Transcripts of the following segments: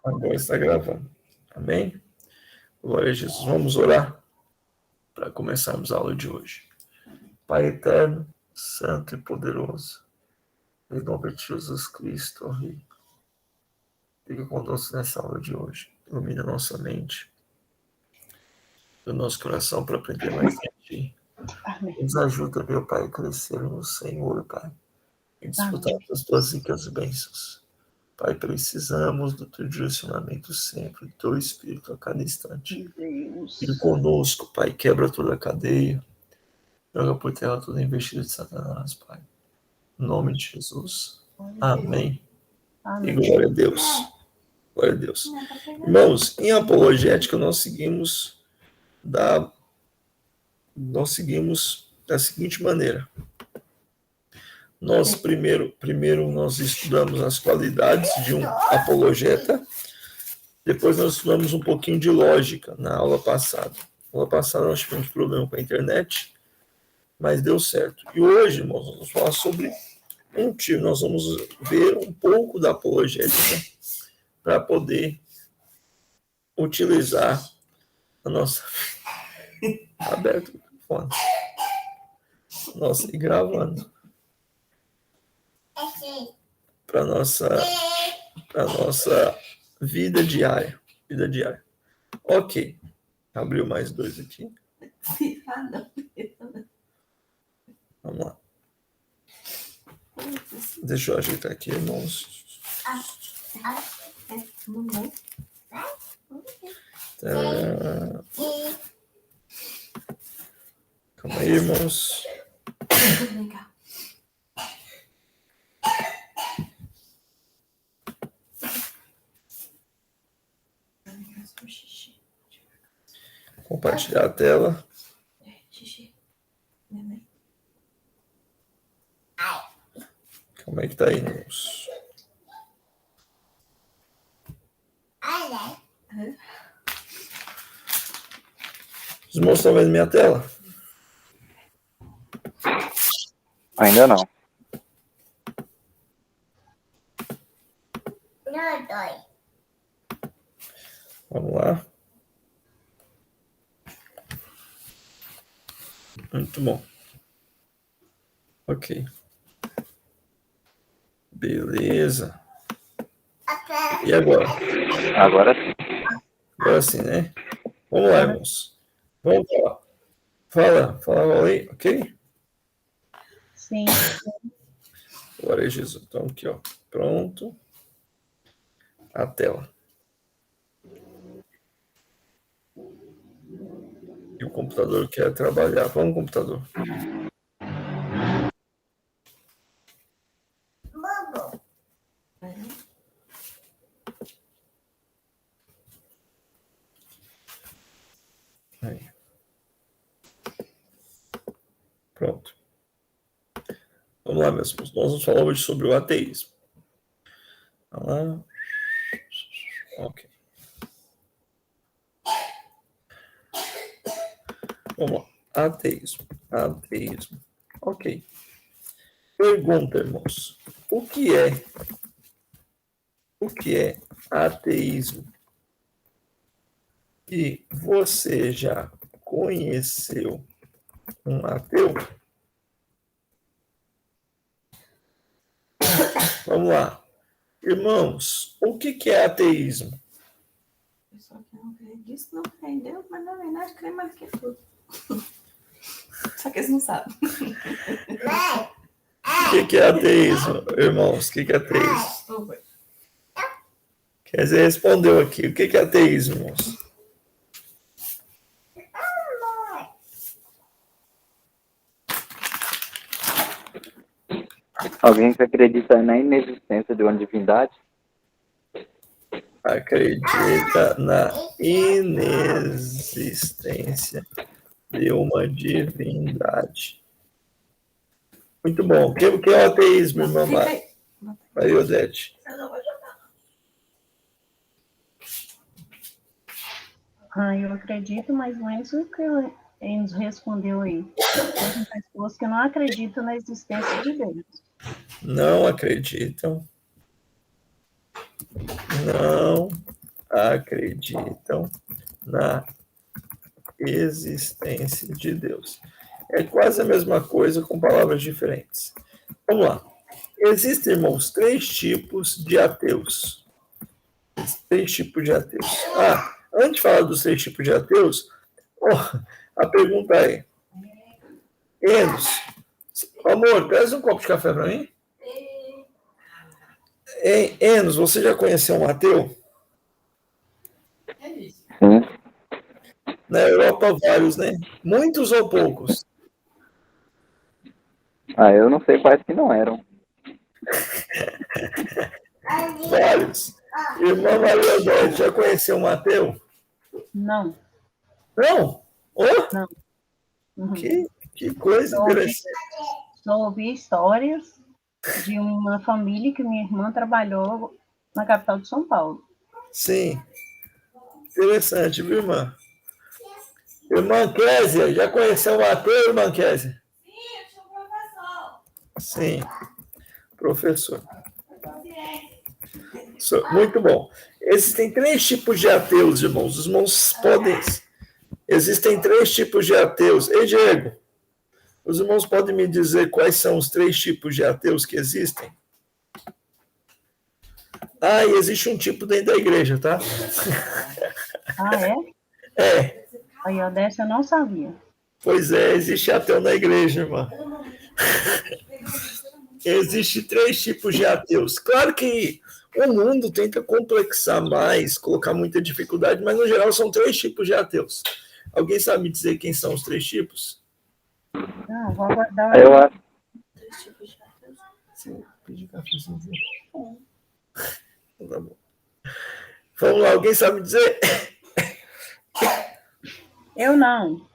Agora está gravando. Amém? Glória a Jesus. Vamos orar para começarmos a aula de hoje. Pai eterno, santo e poderoso, em nome de Jesus Cristo, Rei, fica conosco nessa aula de hoje. Ilumina nossa mente, o nosso coração para aprender mais de Ti. Nos ajuda, meu Pai, a crescer no Senhor, Pai, e desfrutar das Tuas ricas bênçãos. Pai, precisamos do Teu direcionamento sempre, do Teu Espírito a cada instante. Fique conosco, Pai, quebra toda a cadeia, joga por terra toda a investida de Satanás, Pai. Em nome de Jesus. Amém. E glória a Deus. Glória a Deus. Irmãos, em apologética nós seguimos da seguinte maneira. Nós primeiro nós estudamos as qualidades de um apologeta. Depois nós estudamos um pouquinho de lógica na aula passada. Na aula passada nós tivemos problema com a internet, mas deu certo. E hoje, irmãos, nós vamos falar sobre nós vamos ver um pouco da apologética para poder utilizar a nossa... aberto o microfone. Nossa, e gravando. Para nossa vida diária. Ok. Abriu mais dois aqui. Vamos lá. Deixa eu ajeitar aqui, irmãos. Calma aí, irmãos. Compartilhar a tela. Como é que tá aí, irmãos? Os irmãos estão vendo minha tela? Ainda não. Vamos lá. Muito bom. Ok. Beleza. E agora? Agora sim. Agora sim, né? Vamos lá, irmãos. Vamos falar. Fala aí, ok? Sim. Glória a Jesus. Então, aqui, ó. Pronto. A tela. E o computador quer trabalhar. Vamos, computador. Aí. Pronto. Vamos lá, meus irmãos. Nós vamos falar hoje sobre o ateísmo. Vamos lá. Ok. Vamos lá. Ateísmo. Ok. Pergunta, irmãos. O que é ateísmo? E você já conheceu um ateu? Vamos lá. Irmãos, o que é ateísmo? Pessoal que não crê, disse que não crê em Deus, mas na verdade crê mais que tudo. Só que eles não sabem. O que é ateísmo, irmãos? O que é ateísmo? Quer dizer, respondeu aqui. O que é ateísmo, irmãos? Alguém que acredita na inexistência de uma divindade? Acredita na inexistência de uma divindade. Muito bom. O que é o ateísmo, irmã Maria Odete? Eu acredito, mas não é isso que ele nos respondeu aí. Tem pessoas que não acreditam na existência de Deus. Não acreditam. Não acreditam na existência de Deus. É quase a mesma coisa com palavras diferentes. Vamos lá. Existem, irmãos, 3 tipos de ateus. 3 tipos de ateus. Antes de falar dos 3 tipos de ateus, a pergunta é: Enos, amor, traz um copo de café para mim? Enos, você já conheceu um ateu? Sim. Na Europa, vários, né? Muitos ou poucos? Eu não sei quais que não eram. Vários. Irmã Maria Dória, já conheceu um ateu? Não. Não? Não. Uhum. Que coisa interessante. Só ouvi histórias de uma família que minha irmã trabalhou na capital de São Paulo. Sim. Interessante, viu, irmã? Irmã Késia, já conheceu um ateu, irmã Késia? Sim, eu sou professor. Sim, professor. Muito bom. Existem 3 tipos de ateus, irmãos. Os irmãos podem... Existem 3 tipos de ateus. Ei, Diego, os irmãos podem me dizer quais são os 3 tipos de ateus que existem? E existe um tipo dentro da igreja, tá? É? É. Aí, ó, dessa eu não sabia. Pois é, existe ateu na igreja, irmã. Existem 3 tipos de ateus. Claro que o mundo tenta complexar mais, colocar muita dificuldade, mas no geral são 3 tipos de ateus. Alguém sabe me dizer quem são os 3 tipos? Não, vou aguardar. Eu acho. 3 tipos de ateus. Sim, pedi cafezinho. Tá bom. Vamos lá, alguém sabe me dizer? Eu não.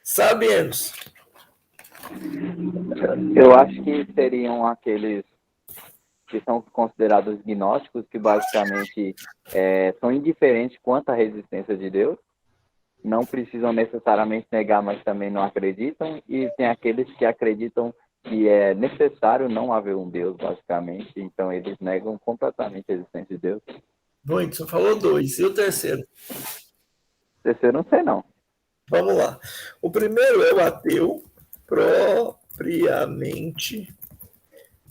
Sabe, Enos? Eu acho que seriam aqueles que são considerados gnósticos, que basicamente são indiferentes quanto à resistência de Deus, não precisam necessariamente negar, mas também não acreditam, e tem aqueles que acreditam que é necessário não haver um Deus, basicamente, então eles negam completamente a existência de Deus. Muito, você falou 2. E o terceiro? O terceiro não sei não. Vamos lá. O primeiro é o ateu propriamente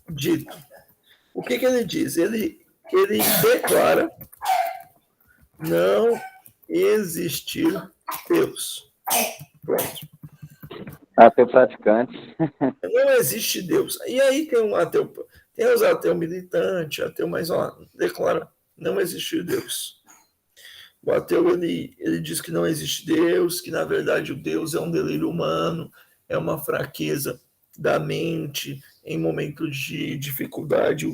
dito. O que ele diz? Ele declara não existir Deus. Pronto. Ateu praticante. Não existe Deus. E aí tem um ateu, tem os ateus militantes, ateu, mas declara não existe Deus. O ateu, ele diz que não existe Deus, que na verdade o Deus é um delírio humano, é uma fraqueza da mente em momentos de dificuldade.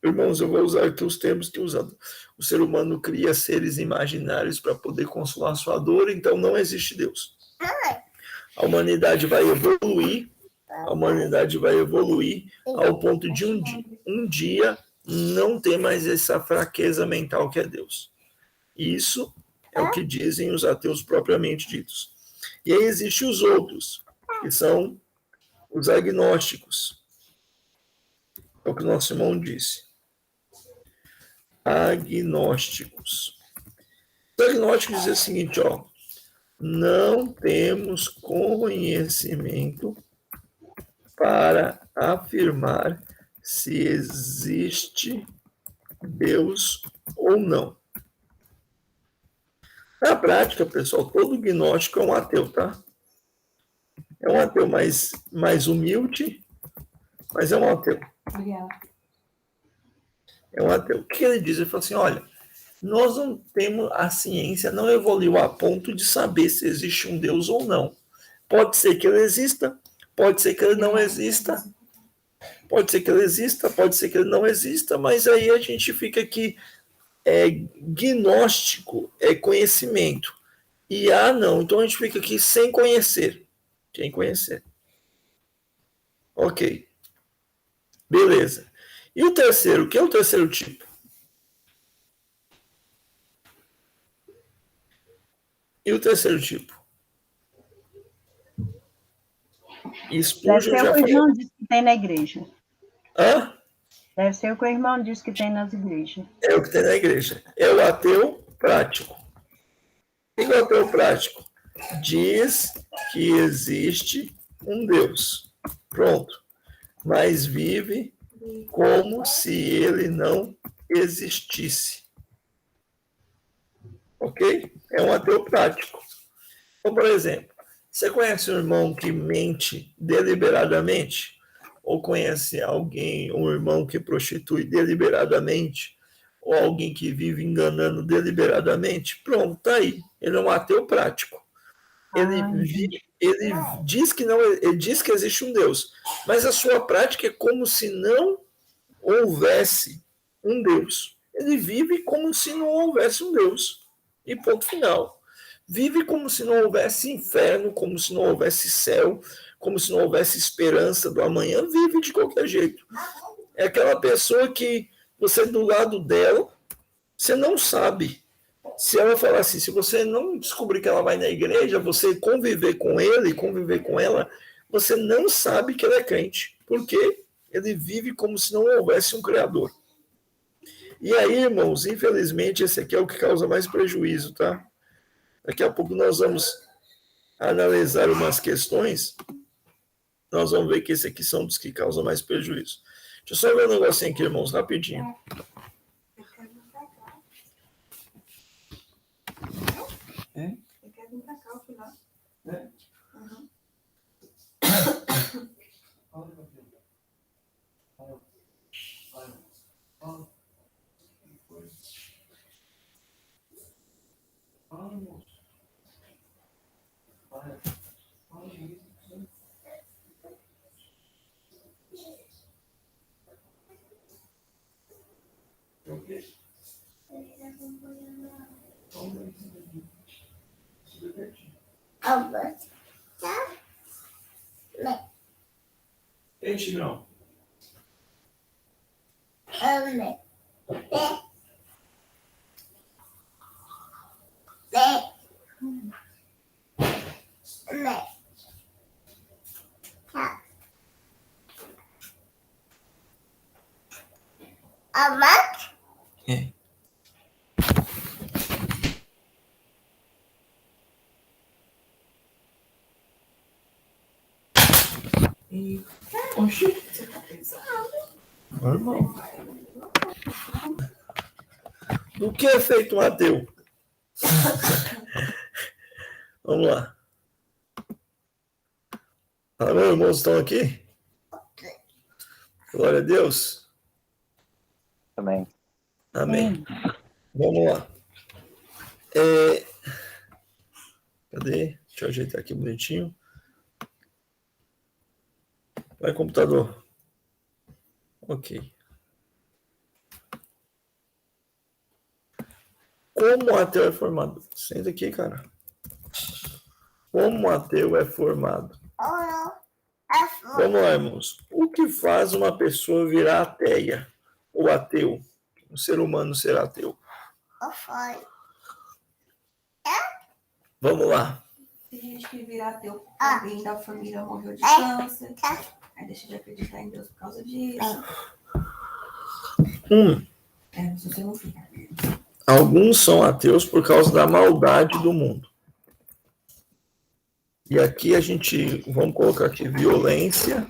Irmãos, eu vou usar aqui os termos que usando. O ser humano cria seres imaginários para poder consolar sua dor, então não existe Deus. A humanidade vai evoluir ao ponto de um dia não ter mais essa fraqueza mental que é Deus. Isso é o que dizem os ateus propriamente ditos. E aí existem os outros, que são os agnósticos. É o que o nosso irmão disse. Agnósticos. Os agnósticos dizem o seguinte, não temos conhecimento para afirmar se existe Deus ou não. Na prática, pessoal, todo gnóstico é um ateu, tá? É um ateu mais humilde, mas é um ateu. Obrigada. É um ateu. O que ele diz? Ele fala assim, olha, nós não temos, a ciência não evoluiu a ponto de saber se existe um Deus ou não. Pode ser que ele exista, pode ser que ele não exista, pode ser que ele exista, pode ser que ele não exista, mas aí a gente fica aqui, gnóstico é conhecimento, e não, então a gente fica aqui sem conhecer. Ok. Beleza. E o terceiro? O que é o terceiro tipo? E o terceiro tipo? Deve ser o que o irmão disse que tem na igreja. Hã? Deve ser o que o irmão disse que tem nas igrejas. É o que tem na igreja. É o ateu prático. O que é o ateu prático? Diz que existe um Deus. Pronto. Mas vive como se ele não existisse. Ok? É um ateu prático. Então, por exemplo, você conhece um irmão que mente deliberadamente? Ou conhece alguém, um irmão que prostitui deliberadamente? Ou alguém que vive enganando deliberadamente? Pronto, tá aí. Ele é um ateu prático. Ele diz que não, ele diz que existe um Deus, mas a sua prática é como se não houvesse um Deus. Ele vive como se não houvesse um Deus. E ponto final. Vive como se não houvesse inferno, como se não houvesse céu, como se não houvesse esperança do amanhã. Vive de qualquer jeito. É aquela pessoa que você do lado dela, você não sabe. Se ela falar assim, se você não descobrir que ela vai na igreja, você conviver com ele, conviver com ela, você não sabe que ela é crente. Por quê? Ele vive como se não houvesse um Criador. E aí, irmãos, infelizmente, esse aqui é o que causa mais prejuízo, tá? Daqui a pouco nós vamos analisar umas questões, nós vamos ver que esse aqui são dos que causam mais prejuízo. Deixa eu só ver um negocinho aqui, irmãos, rapidinho. Eu quero vir pra cá, o final. É? Uhum. Ei, Tigrão. É. E... Oxi, você tá pensando? Normal. Do que é feito um ateu? Vamos lá. Ah, meus irmãos estão aqui? Glória a Deus. Também. Amém. Vamos lá. Cadê? Deixa eu ajeitar aqui bonitinho. Vai, computador. Ok. Como o ateu é formado? Senta aqui, cara. Como o ateu é formado? Vamos lá, irmãos. O que faz uma pessoa virar ateia ou ateu? Um ser humano ser ateu. Vamos lá. Tem gente que vira ateu, alguém da família morreu de câncer, aí deixa de acreditar em Deus por causa disso. Se você não fica. Alguns são ateus por causa da maldade do mundo. E aqui vamos colocar aqui violência,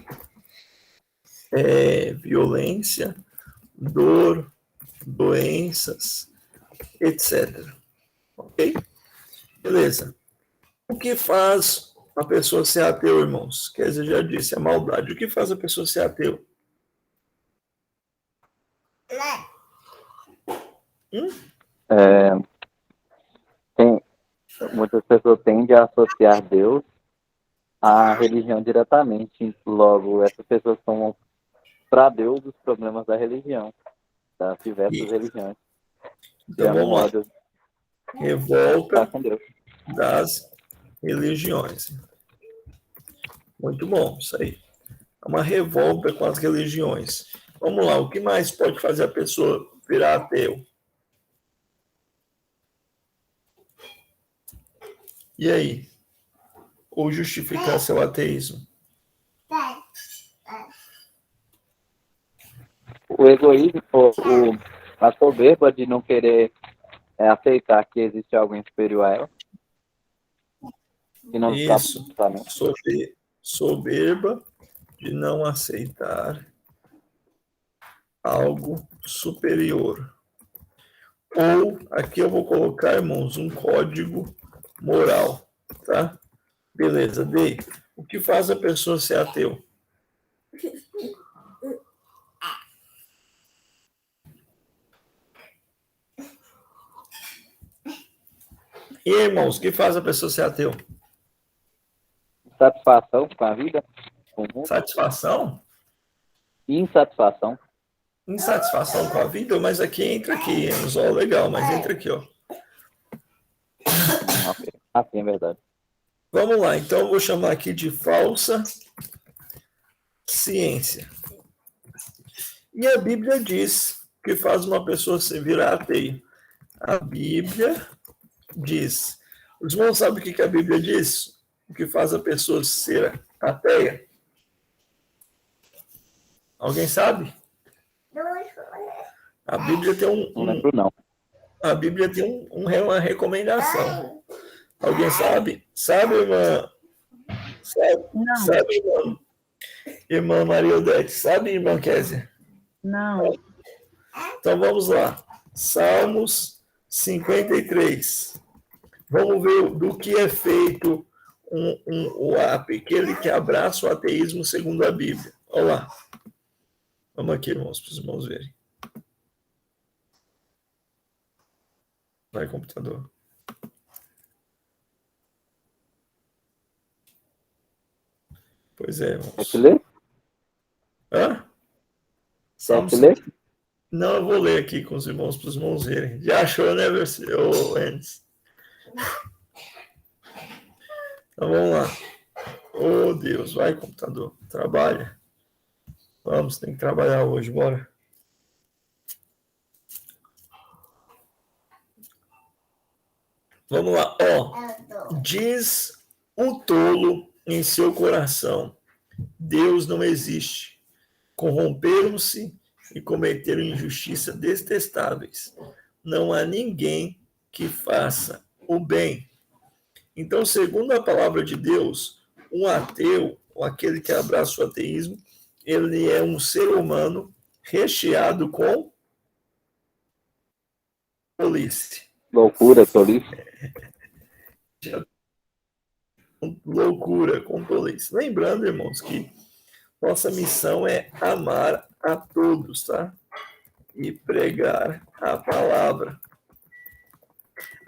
dor, doenças, etc. Ok? Beleza. O que faz a pessoa ser ateu, irmãos? Quer dizer, já disse, a maldade. O que faz a pessoa ser ateu? Muitas pessoas tendem a associar Deus à religião diretamente. Logo, essas pessoas tomam para Deus os problemas da religião, das diversas religiões. Então vamos lá. Tá Revolta com Deus. das religiões. Muito bom, isso aí. É uma revolta com as religiões. Vamos lá, o que mais pode fazer a pessoa virar ateu? E aí? Ou justificar seu ateísmo? O egoísmo, a soberba de não querer É aceitar que existe alguém superior a ela. E não ficar Isso. pensando. Soberba de não aceitar algo superior. Ou, aqui eu vou colocar, irmãos, um código moral, tá? Beleza, Dei. O que faz a pessoa ser ateu? E aí, irmãos, o que faz a pessoa ser ateu? Satisfação com a vida, com o mundo. Satisfação? Insatisfação. Insatisfação com a vida? Mas aqui entra aqui, ó, legal, mas entra aqui, ó. Ok. Assim é verdade. Vamos lá, então eu vou chamar aqui de falsa ciência. E a Bíblia diz que faz uma pessoa se virar ateio. A Bíblia diz. Os irmãos sabem o que a Bíblia diz? O que faz a pessoa ser ateia? Alguém sabe? A Bíblia tem Não lembro, não. A Bíblia tem uma recomendação. Alguém sabe? Sabe, irmã? Não, Sabe, irmã? Irmã Maria Odete? Sabe, irmã Kézia? não. Então vamos lá. Salmos 53. Vamos ver do que é feito aquele que abraça o ateísmo segundo a Bíblia. Olha lá. Vamos aqui, irmãos, para os irmãos verem. Vai, computador. Pois é, irmãos. Quer te ler? Hã? Quer Salmo te ler? Não, eu vou ler aqui com os irmãos, para os irmãos verem. Já achou, né, Enes? Então vamos lá. Oh, Deus, vai, computador. Trabalha. Vamos, tem que trabalhar hoje, bora. Vamos lá. Ó, diz o tolo em seu coração: Deus não existe. Corromperam-se e cometeram injustiça detestáveis. Não há ninguém que faça o bem. Então, segundo a palavra de Deus, um ateu, ou aquele que abraça o ateísmo, ele é um ser humano recheado com tolice. Loucura, tolice. Loucura, com tolice. Lembrando, irmãos, que nossa missão é amar a todos, tá? E pregar a palavra.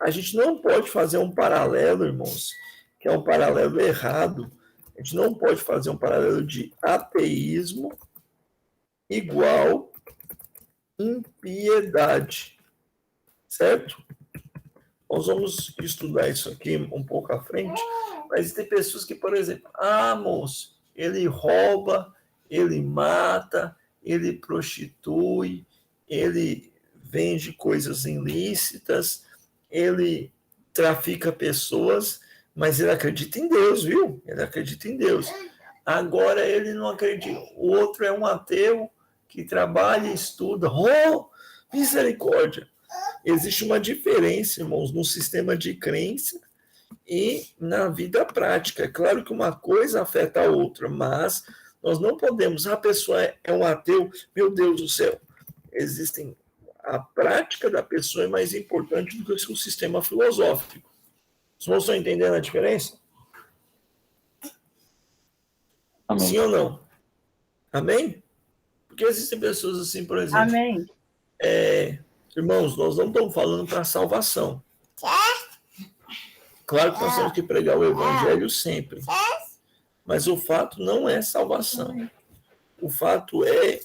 A gente não pode fazer um paralelo, irmãos, que é um paralelo errado. A gente não pode fazer um paralelo de ateísmo igual impiedade, certo? Nós vamos estudar isso aqui um pouco à frente, mas tem pessoas que, por exemplo, moço, ele rouba, ele mata, ele prostitui, ele vende coisas ilícitas, ele trafica pessoas, mas ele acredita em Deus, viu? Ele acredita em Deus. Agora ele não acredita. O outro é um ateu que trabalha e estuda. Oh, misericórdia! Existe uma diferença, irmãos, no sistema de crença e na vida prática. É claro que uma coisa afeta a outra, mas nós não podemos. A pessoa é um ateu, meu Deus do céu. A prática da pessoa é mais importante do que o seu sistema filosófico. Os irmãos estão entendendo a diferença? Amém. Sim ou não? Amém? Porque existem pessoas assim, por exemplo. Amém. Irmãos, nós não estamos falando para salvação. Claro que nós temos que pregar o evangelho sempre. Mas o fato não é salvação. O fato é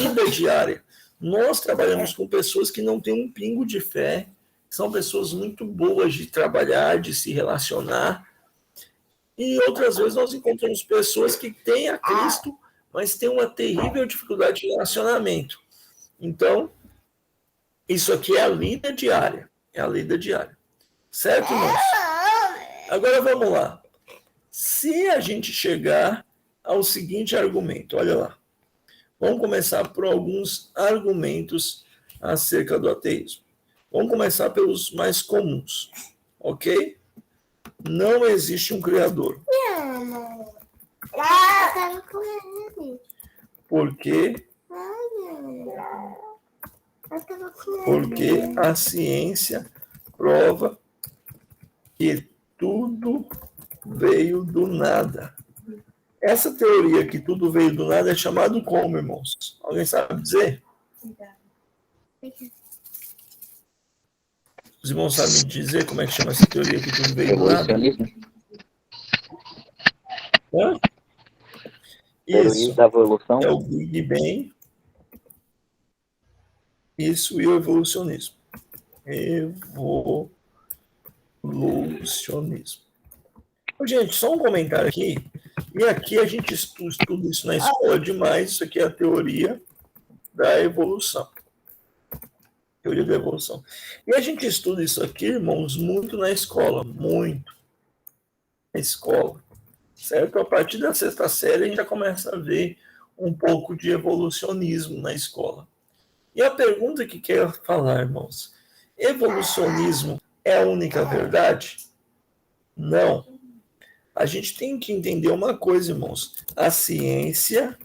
lida diária. Nós trabalhamos com pessoas que não têm um pingo de fé, são pessoas muito boas de trabalhar, de se relacionar. E outras vezes nós encontramos pessoas que têm a Cristo, mas têm uma terrível dificuldade de relacionamento. Então, isso aqui é a lida diária. É a lida diária. Certo, irmãos? Agora vamos lá. Se a gente chegar ao seguinte argumento, olha lá. Vamos começar por alguns argumentos acerca do ateísmo. Vamos começar pelos mais comuns, ok? Não existe um criador. Por quê? Porque a ciência prova que tudo veio do nada. Essa teoria que tudo veio do nada é chamado como, irmãos? Alguém sabe dizer? Os irmãos sabem dizer como é que chama essa teoria que tudo veio do nada? Evolucionismo. Hã? Teoria Isso, da evolução. é o Big Bang. Isso e o evolucionismo. Evolucionismo. Gente, só um comentário aqui. E aqui a gente estuda isso na escola demais. Isso aqui é a teoria da evolução. Teoria da evolução. E a gente estuda isso aqui, irmãos, muito na escola. Muito. Na escola. Certo? A partir da 6ª série a gente já começa a ver um pouco de evolucionismo na escola. E a pergunta que quero falar, irmãos, evolucionismo é a única verdade? Não. A gente tem que entender uma coisa, irmãos. A ciência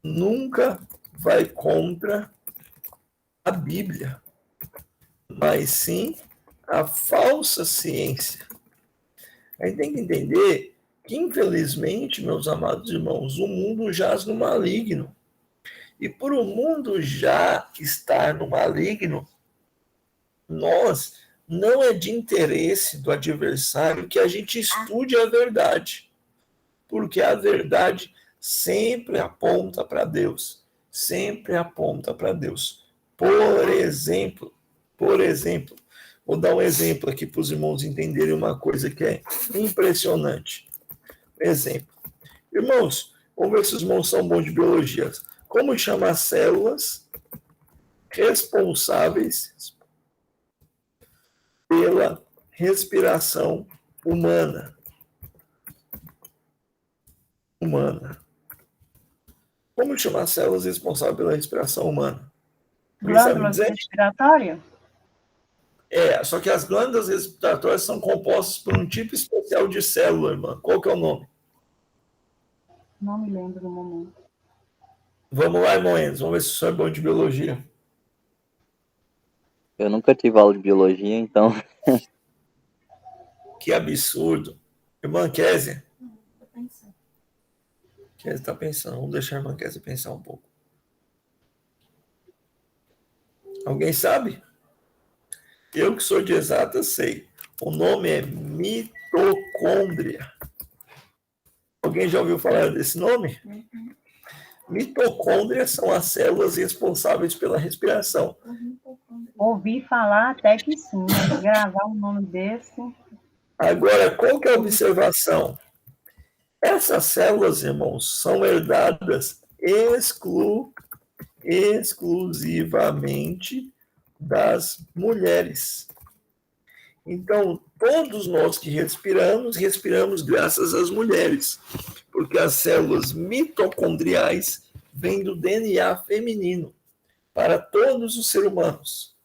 nunca vai contra a Bíblia, mas sim a falsa ciência. A gente tem que entender que, infelizmente, meus amados irmãos, o mundo jaz no maligno. E por o mundo já estar no maligno, nós não é de interesse do adversário que a gente estude a verdade, porque a verdade sempre aponta para Deus, sempre aponta para Deus. Por exemplo, vou dar um exemplo aqui para os irmãos entenderem uma coisa que é impressionante. Exemplo. Irmãos, vamos ver se os irmãos são bons de biologia. Como chama as células responsáveis pela respiração humana? Como chama as células responsáveis pela respiração humana? Glândulas respiratórias? Só que as glândulas respiratórias são compostas por um tipo especial de célula, irmã. Qual que é o nome? Não me lembro no momento. Vamos lá, irmão Enzo. Vamos ver se o senhor é bom de biologia. Eu nunca tive aula de biologia, então. Que absurdo. Irmã Kézia. Tô pensando. Kézia está pensando. Vamos deixar a irmã Kézia pensar um pouco. Alguém sabe? Eu que sou de exata sei. O nome é mitocôndria. Alguém já ouviu falar desse nome? Uhum. Mitocôndrias são as células responsáveis pela respiração. Ouvi falar até que sim, mas gravar um nome desse. Agora, qual que é a observação? Essas células, irmãos, são herdadas exclusivamente das mulheres. Então, todos nós que respiramos graças às mulheres, porque as células mitocondriais vêm do DNA feminino para todos os seres humanos.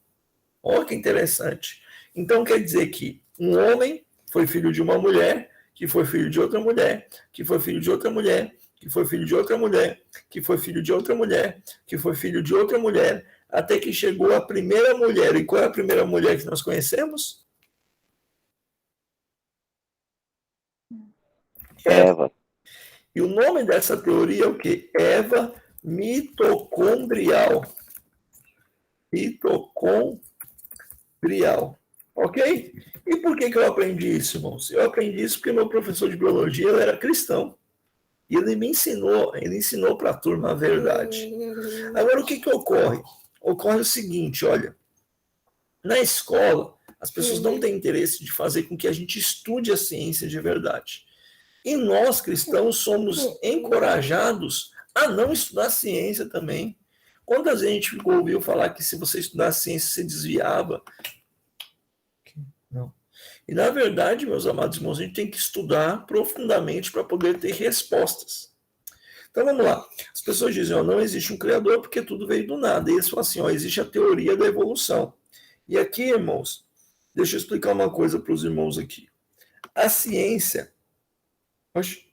Olha que interessante. Então, quer dizer que um homem foi filho de uma mulher, que foi filho de outra mulher, que foi filho de outra mulher, que foi filho de outra mulher, que foi filho de outra mulher, que foi filho de outra mulher, até que chegou a primeira mulher. E qual é a primeira mulher que nós conhecemos? Eva. E o nome dessa teoria é o quê? Eva mitocondrial. Mitocondrial. Ok? E por que eu aprendi isso, irmãos? Eu aprendi isso porque meu professor de biologia ele era cristão. E ele me ensinou, para a turma a verdade. Agora, o que ocorre? Ocorre o seguinte, olha. Na escola, as pessoas não têm interesse de fazer com que a gente estude a ciência de verdade. E nós, cristãos, somos encorajados a não estudar ciência também. Quantas vezes a gente ouviu falar que se você estudar ciência, você desviava? Não. E, na verdade, meus amados irmãos, a gente tem que estudar profundamente para poder ter respostas. Então, vamos lá. As pessoas dizem, não existe um criador porque tudo veio do nada. E eles falam assim, existe a teoria da evolução. E aqui, irmãos, deixa eu explicar uma coisa para os irmãos aqui. A ciência... Oxe.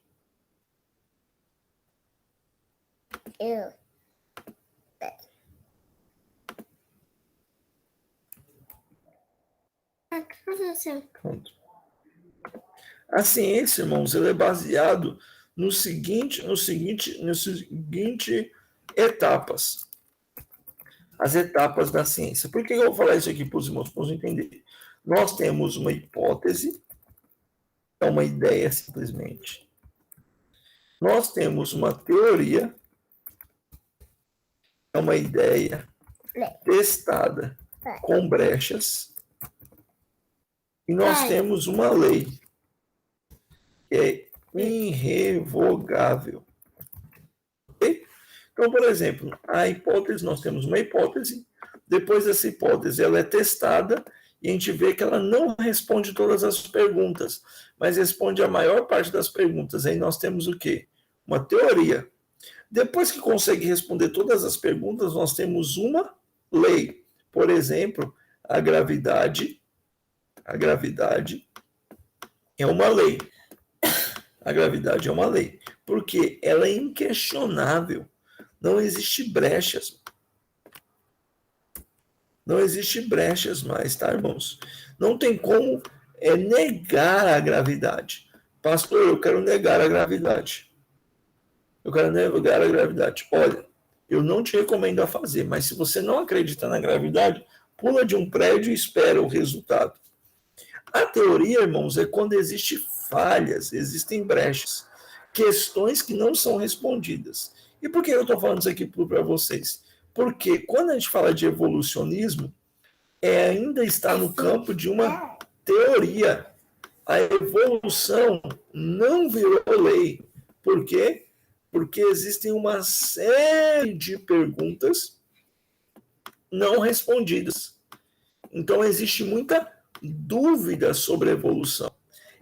Pronto. A ciência, irmãos, ela é baseado no seguinte etapas. As etapas da ciência. Por que eu vou falar isso aqui para os irmãos? Para entender. Nós temos uma hipótese, é uma ideia simplesmente. Nós temos uma teoria, é uma ideia testada com brechas. E nós temos uma lei, que é irrevogável. Okay? Então, por exemplo, a hipótese, nós temos uma hipótese, depois dessa hipótese ela é testada, e a gente vê que ela não responde todas as perguntas, mas responde a maior parte das perguntas. Aí nós temos o quê? Uma teoria. Depois que consegue responder todas as perguntas, nós temos uma lei. Por exemplo, a gravidade é uma lei. A gravidade é uma lei. Porque ela é inquestionável. Não existe brechas. Não existe brechas mais, tá, irmãos? Não tem como negar a gravidade. Pastor, eu quero negar a gravidade. Eu quero negar a gravidade. Olha, eu não te recomendo a fazer, mas se você não acredita na gravidade, pula de um prédio e espera o resultado. A teoria, irmãos, é quando existem falhas, existem brechas, questões que não são respondidas. E por que eu estou falando isso aqui para vocês? Porque quando a gente fala de evolucionismo, ainda está no campo de uma teoria. A evolução não virou lei. Por quê? Porque existem uma série de perguntas não respondidas. Então, existe muita dúvida sobre a evolução.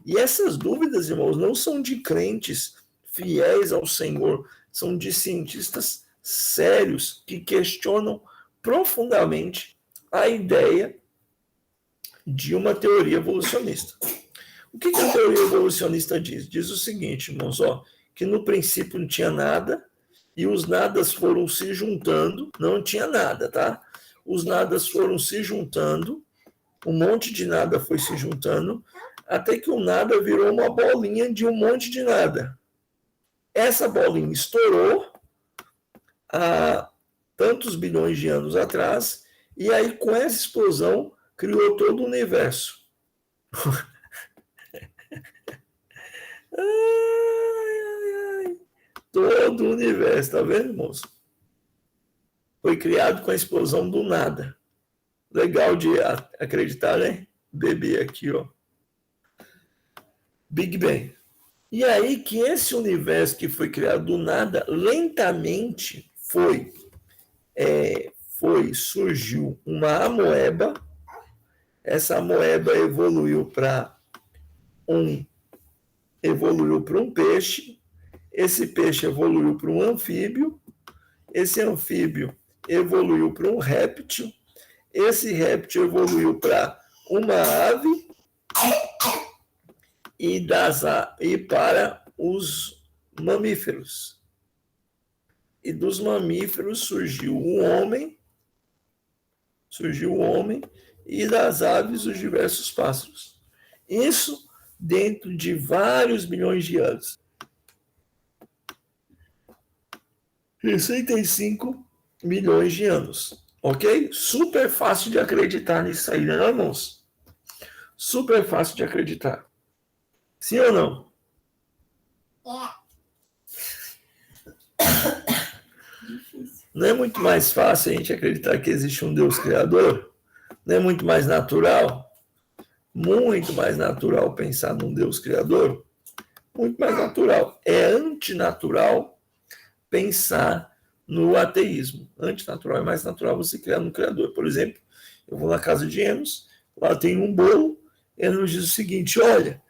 E essas dúvidas, irmãos, não são de crentes fiéis ao Senhor, são de cientistas sérios que questionam profundamente a ideia de uma teoria evolucionista. O que a teoria evolucionista diz? Diz o seguinte, irmãos, que no princípio não tinha nada e os nadas foram se juntando, não tinha nada, tá? Os nadas foram se juntando, um monte de nada foi se juntando, até que o nada virou uma bolinha de um monte de nada. Essa bolinha estourou há tantos bilhões de anos atrás, e aí com essa explosão criou todo o universo. Todo o universo, tá vendo, irmãos? Foi criado com a explosão do nada. Legal de acreditar, né? Bebê aqui, Big Bang. E aí que esse universo que foi criado do nada, lentamente surgiu uma amoeba. Essa amoeba evoluiu para um peixe. Esse peixe evoluiu para um anfíbio. Esse anfíbio evoluiu para um réptil. Esse réptil evoluiu para uma ave. E para os mamíferos. E dos mamíferos surgiu o homem, e das aves os diversos pássaros. Isso dentro de vários bilhões de anos. 65 milhões de anos. Ok? Super fácil de acreditar nisso aí, né, irmãos? Super fácil de acreditar. Sim ou não? Não é muito mais fácil a gente acreditar que existe um Deus criador? Não é muito mais natural? Muito mais natural pensar num Deus criador? Muito mais natural. É antinatural pensar no ateísmo. Antinatural é mais natural você criar no criador. Por exemplo, eu vou na casa de Enos, lá tem um bolo, Enos diz o seguinte, olha,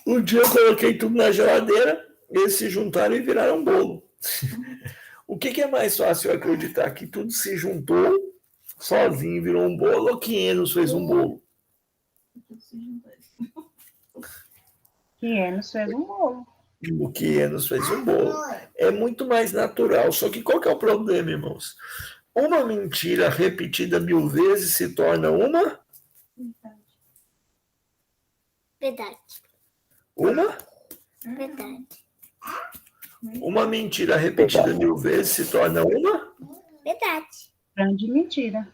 um dia eu coloquei tudo na geladeira, eles se juntaram e viraram bolo. O que é mais fácil eu acreditar? Que tudo se juntou sozinho, virou um bolo, ou que Enos fez um bolo? Que Enos fez um bolo. O que Enos fez um bolo. É muito mais natural. Só que qual que é o problema, irmãos? Uma mentira repetida 1000 vezes se torna uma? Verdade. Uma? Verdade. Uma mentira repetida 1000 vezes se torna uma? Verdade. Grande mentira.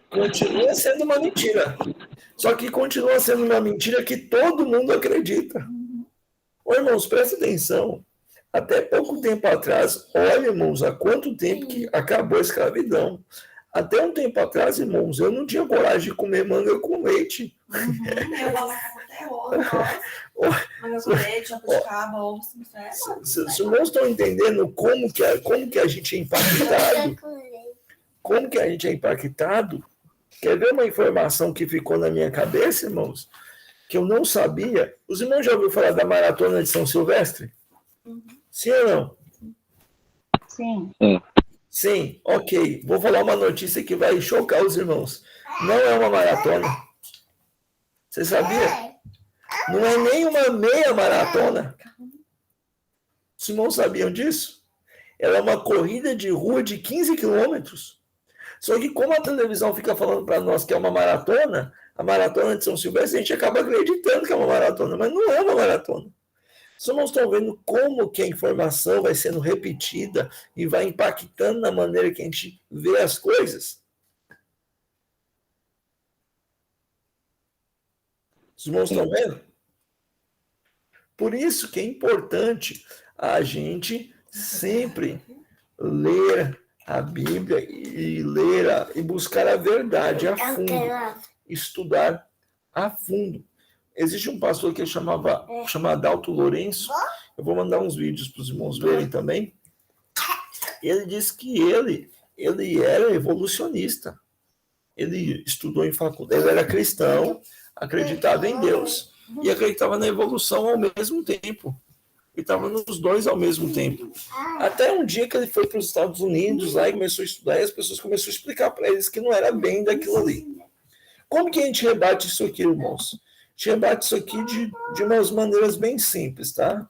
Continua sendo uma mentira. Só que continua sendo uma mentira que todo mundo acredita. Ô, irmãos, presta atenção. Até pouco tempo atrás, olha, irmãos, há quanto tempo que acabou a escravidão. Até um tempo atrás, irmãos, eu não tinha coragem de comer manga com leite. Eu vou lá até hoje. Manga com leite, jabuticaba, ovo. Os irmãos estão entendendo como que a gente é impactado? Como que a gente é impactado? Quer ver uma informação que ficou na minha cabeça, irmãos? Que eu não sabia. Os irmãos já ouviram falar da Maratona de São Silvestre? Sim ou não? Sim. Sim, ok. Vou falar uma notícia que vai chocar os irmãos. Não é uma maratona. Você sabia? Não é nem uma meia maratona. Os irmãos sabiam disso? Ela é uma corrida de rua de 15 quilômetros. Só que como a televisão fica falando para nós que é uma maratona, a maratona de São Silvestre, a gente acaba acreditando que é uma maratona, mas não é uma maratona. Vocês não estão vendo como que a informação vai sendo repetida e vai impactando na maneira que a gente vê as coisas? Os irmãos estão vendo? Por isso que é importante a gente sempre ler a Bíblia e buscar a verdade a fundo, estudar a fundo. Existe um pastor que chamado Adalto Lourenço, eu vou mandar uns vídeos para os irmãos verem também. Ele disse que ele era evolucionista. Ele estudou em faculdade, ele era cristão, acreditava em Deus e acreditava na evolução ao mesmo tempo. Ele estava nos dois ao mesmo tempo. Até um dia que ele foi para os Estados Unidos lá e começou a estudar, e as pessoas começaram a explicar para eles que não era bem daquilo ali. Como que a gente rebate isso aqui, irmãos? A gente rebate isso aqui de umas maneiras bem simples, tá?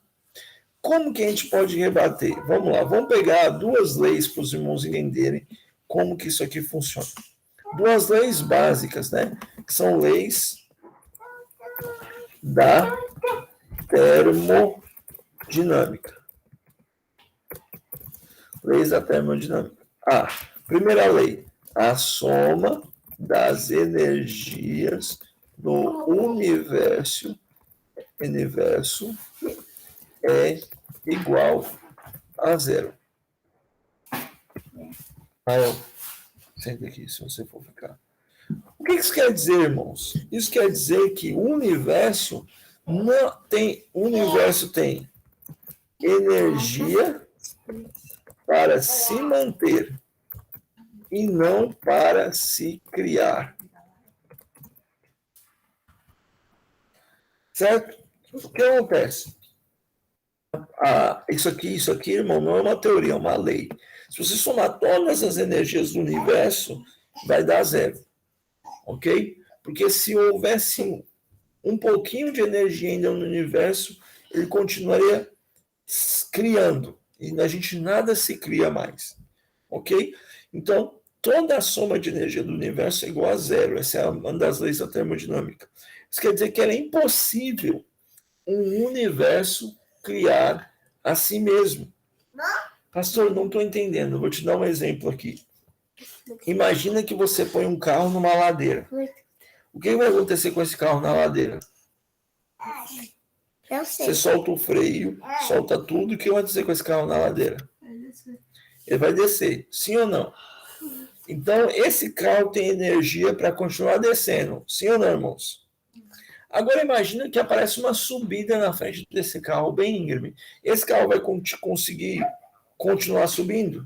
Como que a gente pode rebater? Vamos lá, vamos pegar 2 leis para os irmãos entenderem como que isso aqui funciona. 2 leis básicas, né? Que são leis da termodinâmica. Leis da termodinâmica. Primeira lei. A soma das energias do universo é igual a 0. Senta aqui, se você for ficar. O que isso quer dizer, irmãos? Isso quer dizer que o universo tem energia para se manter e não para se criar. Certo? O que acontece? Isso aqui, irmão, não é uma teoria, é uma lei. Se você somar todas as energias do universo, vai dar 0. Ok? Porque se houvesse um pouquinho de energia ainda no universo, ele continuaria criando. E a gente nada se cria mais. Ok? Então, toda a soma de energia do universo é igual a 0. Essa é uma das leis da termodinâmica. Isso quer dizer que era impossível um universo criar a si mesmo. Pastor, não estou entendendo. Vou te dar um exemplo aqui. Imagina que você põe um carro numa ladeira. O que vai acontecer com esse carro na ladeira? Eu sei. Você solta o freio, solta tudo. O que vai acontecer com esse carro na ladeira? Ele vai descer. Sim ou não? Então, esse carro tem energia para continuar descendo. Sim ou não, irmãos? Agora, imagina que aparece uma subida na frente desse carro bem íngreme. Esse carro vai conseguir continuar subindo?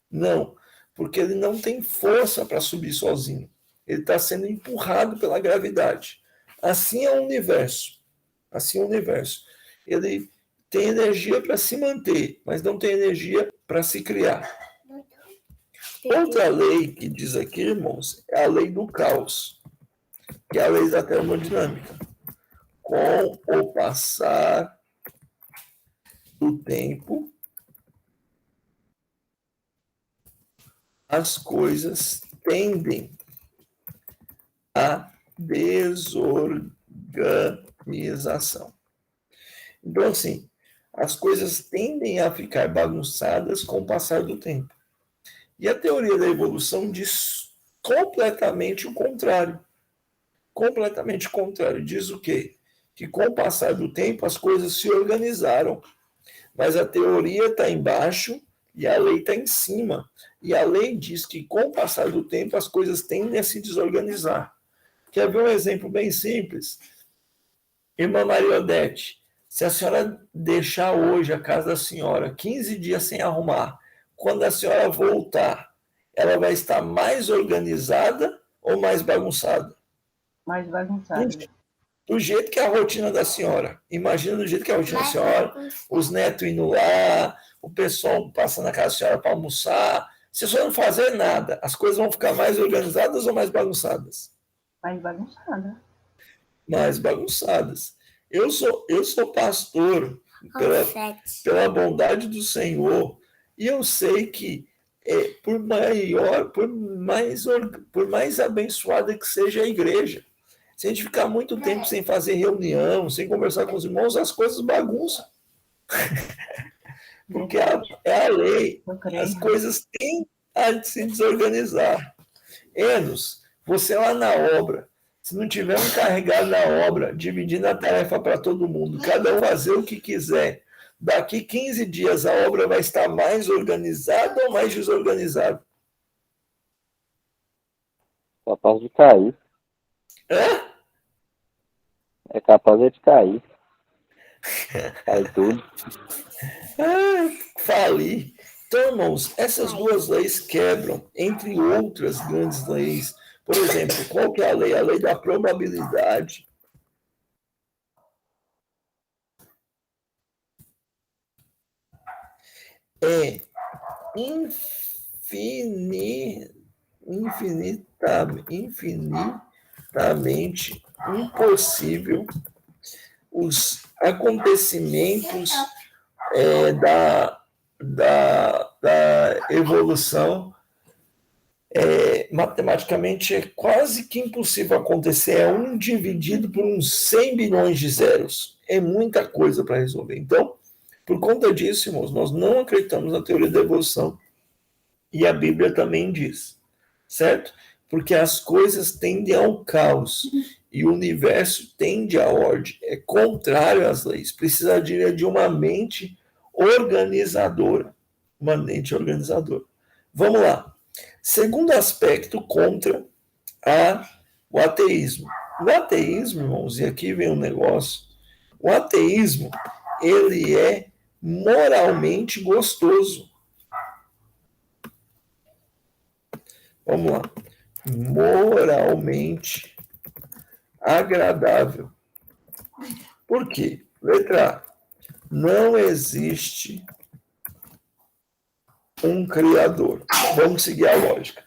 Não, porque ele não tem força para subir sozinho. Ele está sendo empurrado pela gravidade. Assim é o universo. Assim é o universo. Ele tem energia para se manter, mas não tem energia para se criar. Outra lei que diz aqui, irmãos, é a lei do caos, que é a lei da termodinâmica. Com o passar do tempo, as coisas tendem à desorganização. Então, assim, as coisas tendem a ficar bagunçadas com o passar do tempo. E a teoria da evolução diz completamente o contrário. Completamente o contrário. Diz o quê? Que com o passar do tempo as coisas se organizaram. Mas a teoria está embaixo e a lei está em cima. E a lei diz que com o passar do tempo as coisas tendem a se desorganizar. Quer ver um exemplo bem simples? Irmã Maria Odete, se a senhora deixar hoje a casa da senhora 15 dias sem arrumar, quando a senhora voltar, ela vai estar mais organizada ou mais bagunçada? Mais bagunçado. Do jeito que é a rotina da senhora. Imagina do jeito que é a rotina da senhora, os netos indo lá, o pessoal passando na casa da senhora para almoçar. Se a senhora não fazer nada, as coisas vão ficar mais organizadas ou mais bagunçadas? Mais bagunçada. Mais bagunçadas. Eu sou pastor pela bondade do Senhor, e eu sei que por mais abençoada que seja a igreja, se a gente ficar muito tempo sem fazer reunião, sem conversar com os irmãos, as coisas bagunçam. Porque é a lei. As coisas têm a se desorganizar. Enos, você lá na obra, se não tiver um encarregado na obra, dividindo a tarefa para todo mundo, cada um fazer o que quiser, daqui 15 dias a obra vai estar mais organizada ou mais desorganizada? Capaz de cair. É capaz de cair. Cai tudo. Fali. Então, irmãos, essas duas leis quebram, entre outras grandes leis. Por exemplo, qual que é a lei? A lei da probabilidade. É infinitamente impossível os acontecimentos da evolução. Matematicamente é quase que impossível acontecer. É 1 dividido por uns 100 bilhões de zeros. É muita coisa para resolver. Então, por conta disso, irmãos, nós não acreditamos na teoria da evolução. E a Bíblia também diz, certo? Porque as coisas tendem ao caos e o universo tende à ordem. É contrário às leis. Precisaria de uma mente organizadora. Uma mente organizadora. Vamos lá. Segundo aspecto contra o ateísmo. O ateísmo, irmãos, e aqui vem um negócio. O ateísmo, ele é moralmente gostoso. Vamos lá. Moralmente agradável. Por quê? Letra A. Não existe um criador. Vamos seguir a lógica.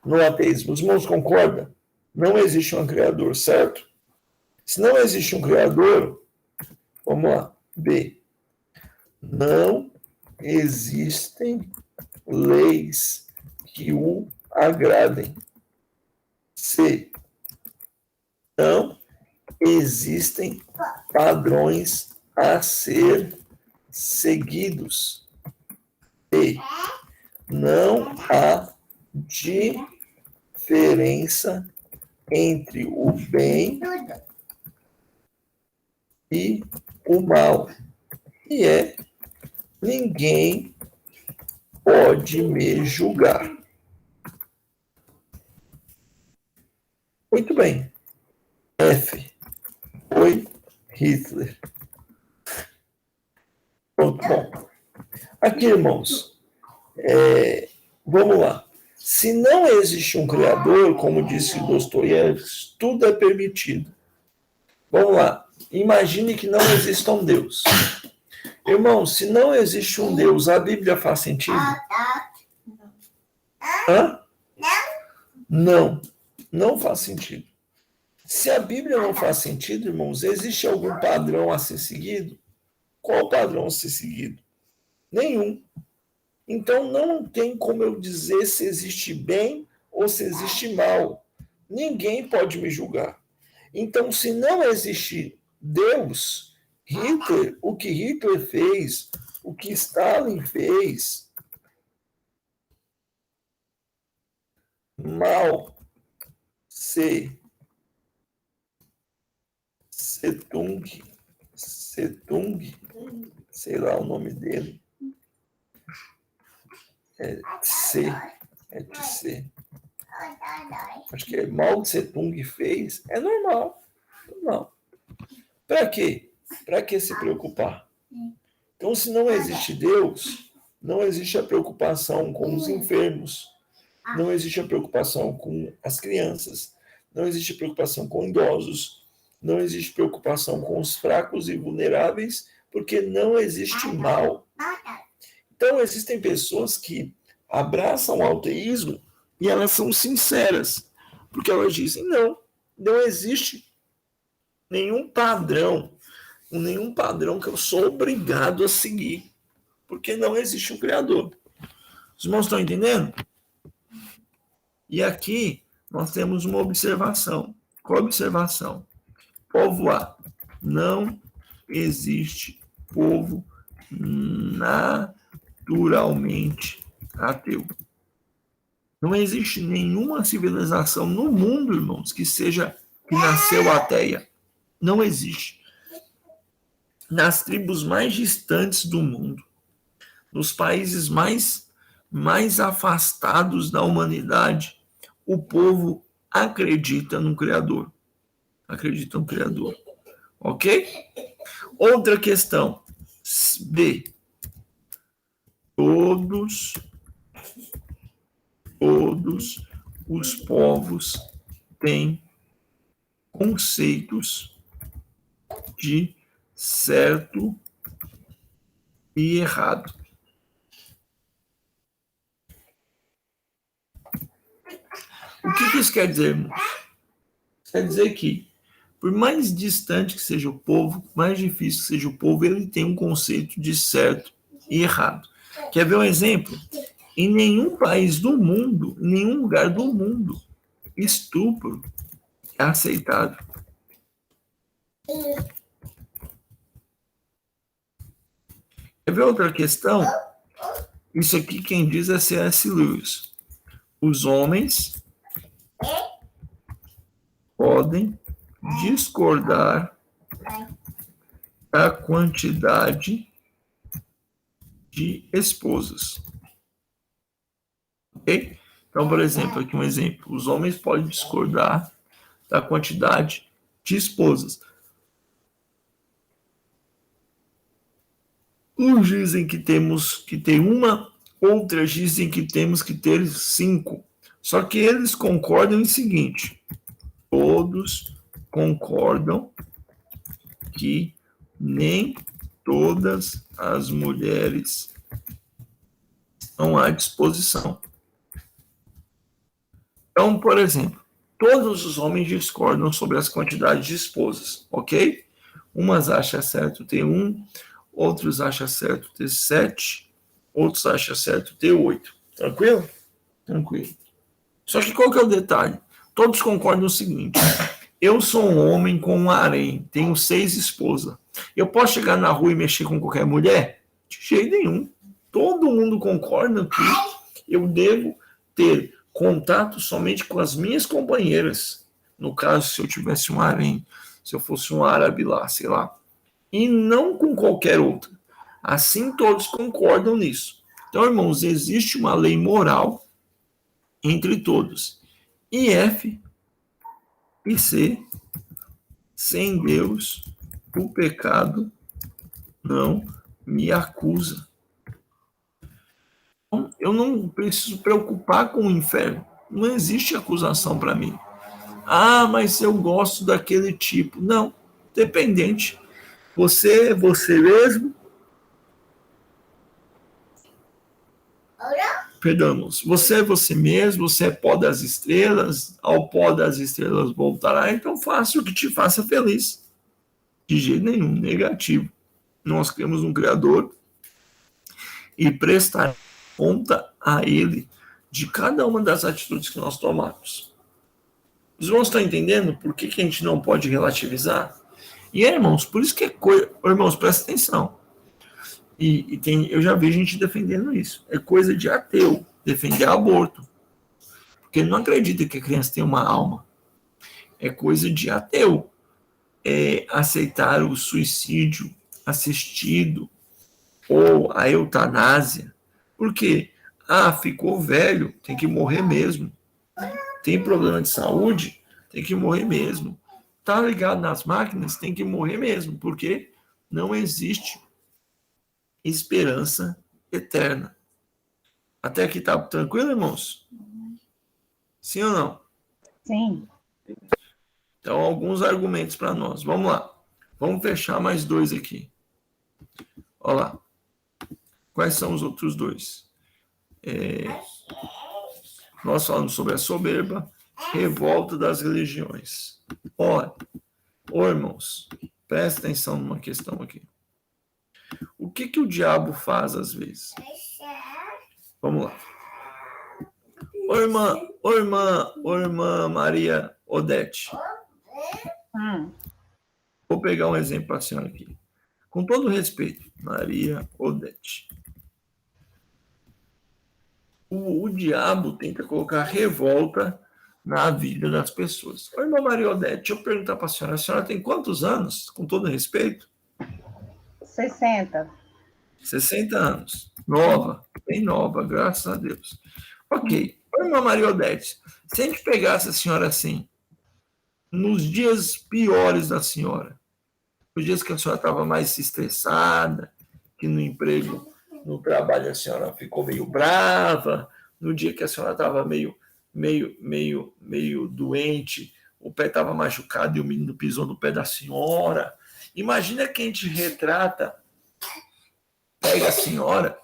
No ateísmo, os irmãos concordam? Não existe um criador, certo? Se não existe um criador, vamos lá. B. Não existem leis que o agradem. C. Não existem padrões a ser seguidos. D. Não há diferença entre o bem e o mal. E ninguém pode me julgar. Muito bem. F. Foi Hitler. Pronto, bom. Aqui, irmãos, vamos lá. Se não existe um criador, como disse Dostoiévski, tudo é permitido. Vamos lá. Imagine que não exista um Deus. Irmão, se não existe um Deus, a Bíblia faz sentido? Hã? Não, não faz sentido. Se a Bíblia não faz sentido, irmãos, existe algum padrão a ser seguido? Qual padrão a ser seguido? Nenhum. Então não tem como eu dizer se existe bem ou se existe mal. Ninguém pode me julgar. Então, se não existe Deus, Hitler, o que Hitler fez, o que Stalin fez, Mao Tse-tung, sei lá o nome dele, Tse, acho que Mao Tse-tung fez, é normal. Para quê? Para que se preocupar? Então, se não existe Deus, não existe a preocupação com os enfermos, não existe a preocupação com as crianças, não existe preocupação com idosos, não existe preocupação com os fracos e vulneráveis, porque não existe mal. Então, existem pessoas que abraçam o ateísmo e elas são sinceras, porque elas dizem, não existe nenhum padrão que eu sou obrigado a seguir, porque não existe um Criador. Os irmãos estão entendendo? E aqui nós temos uma observação. Qual a observação? Povo A, não existe povo naturalmente ateu. Não existe nenhuma civilização no mundo, irmãos, que nasceu ateia. Não existe. Nas tribos mais distantes do mundo, nos países mais afastados da humanidade, o povo acredita no Criador. Ok? Outra questão. B. Todos os povos têm conceitos de certo e errado. O que isso quer dizer, irmãos? Quer dizer que, por mais distante que seja o povo, mais difícil que seja o povo, ele tem um conceito de certo e errado. Quer ver um exemplo? Em nenhum país do mundo, em nenhum lugar do mundo, estupro é aceitável. Quer ver outra questão? Isso aqui quem diz é C.S. Lewis. Os homens podem discordar da quantidade de esposas. Ok? Então, por exemplo, aqui um exemplo. Os homens podem discordar da quantidade de esposas. Uns dizem que temos que ter uma, outras dizem que temos que ter 5. Só que eles concordam em seguinte: todos concordam que nem todas as mulheres estão à disposição. Então, por exemplo, todos os homens discordam sobre as quantidades de esposas, ok? Umas acham certo ter 1, outros acham certo ter 7, outros acham certo ter 8. Tranquilo? Tranquilo. Só que qual que é o detalhe? Todos concordam no seguinte: eu sou um homem com um harém, tenho 6 esposas. Eu posso chegar na rua e mexer com qualquer mulher? De jeito nenhum. Todo mundo concorda que eu devo ter contato somente com as minhas companheiras. No caso, se eu tivesse um harém, se eu fosse um árabe lá, sei lá. E não com qualquer outra. Assim todos concordam nisso. Então, irmãos, existe uma lei moral entre todos. E F e C, sem Deus, o pecado não me acusa. Então, eu não preciso preocupar com o inferno. Não existe acusação para mim. Ah, mas eu gosto daquele tipo. Não, dependente. Você é você mesmo, Perdamos. Você é você mesmo, você é pó das estrelas, ao pó das estrelas voltará, então faça o que te faça feliz. De jeito nenhum, negativo. Nós temos um Criador e prestar conta a Ele de cada uma das atitudes que nós tomamos. Os irmãos estão entendendo por que a gente não pode relativizar? E irmãos, por isso que é coisa... Irmãos, presta atenção. Eu já vi gente defendendo isso. É coisa de ateu defender aborto. Porque ele não acredita que a criança tem uma alma. É coisa de ateu aceitar o suicídio assistido ou a eutanásia. Por quê? Ficou velho, tem que morrer mesmo. Tem problema de saúde, tem que morrer mesmo. Tá ligado nas máquinas, tem que morrer mesmo. Porque não existe esperança eterna. Até aqui tá tranquilo, irmãos? Sim ou não? Sim. Então, alguns argumentos para nós. Vamos lá. Vamos fechar mais 2 aqui. Olha lá. Quais são os outros 2? Nós falamos sobre a soberba, revolta das religiões. Olha, irmãos, presta atenção numa questão aqui. O que o diabo faz às vezes? Vamos lá. Ô irmã Maria Odete. Vou pegar um exemplo para a senhora aqui. Com todo respeito, Maria Odete. O diabo tenta colocar revolta na vida das pessoas. Ô, irmã Maria Odete, deixa eu perguntar para a senhora tem quantos anos, com todo respeito? 60. 60 anos. Nova, bem nova, graças a Deus. Ok. Ô, irmã Maria Odete, se a gente pegasse a senhora assim, nos dias piores da senhora, os dias que a senhora estava mais estressada, que no emprego, no trabalho a senhora ficou meio brava, no dia que a senhora estava meio doente, o pé estava machucado e o menino pisou no pé da senhora. Imagina que a gente pega a senhora